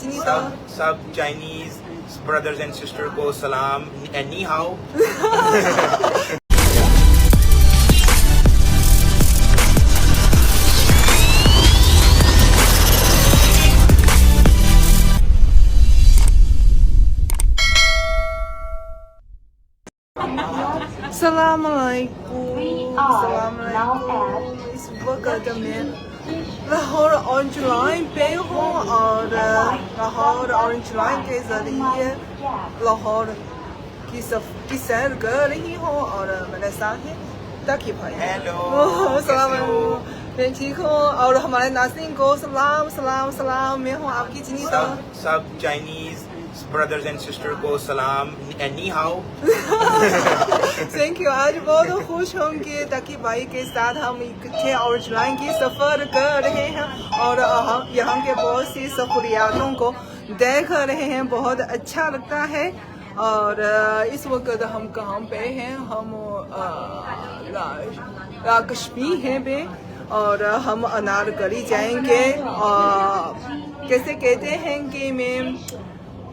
कितनी तो सब Chinese brothers and sisters को सलाम and ni hao. Assalamualaikum. इस वक्त मैं लाहौर ऑरेंज लाइन पे हूँ और लाहौर ऑरेंज लाइन के जरिए लाहौर की सैर कर रही हूँ और मेरे साथ है डकी भाई। Hello. सलाम। मैं ठीक हूँ और हमारे नाज़रीन को सलाम सलाम सलाम। मैं हूँ आपकी जिनी तो सब Chinese brothers and sisters को सलाम and ni hao. Thank you. आज बहुत खुश हूँ कि डकी भाई के साथ हम इकट्ठे ऑरेंज लाइन की सफ़र कर रहे हैं और यहाँ के बहुत सी सहूलियातों को देख रहे हैं। बहुत अच्छा लगता है। और इस वक्त हम कहाँ पे हैं? हम कश्मीर हैं पे और हम अनारकली जाएंगे। कैसे कहते हैं कि मैं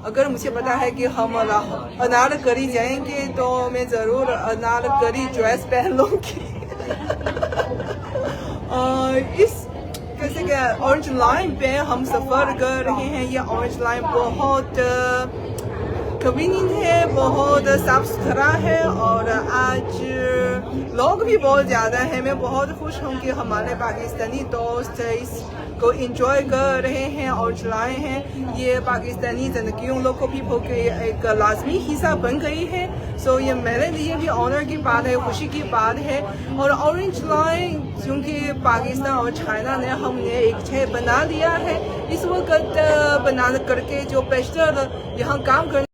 अगर मुझे पता है कि हम अनारकली जाएंगे तो मैं ज़रूर अनारकली ड्रेस पहन लूँगी। इस कैसे क्या ऑरेंज लाइन पे हम सफ़र कर रहे हैं। ये ऑरेंज लाइन बहुत कन्वीनियंट है, बहुत साफ सुथरा है और आज लोग भी बहुत ज़्यादा हैं। मैं बहुत खुश हूँ कि हमारे पाकिस्तानी दोस्त इसको एंजॉय कर रहे हैं और चलाए हैं। ये पाकिस्तानी ज़िंदगियों लोगों पीपल के एक लाजमी हिस्सा बन गई है। सो ये मेरे लिए भी ऑनर की बात है, खुशी की बात है। और ऑरेंज लाइन क्योंकि पाकिस्तान और चाइना ने हमने एक छः बना लिया है। इस वक्त बना करके जो पेशर यहाँ काम कर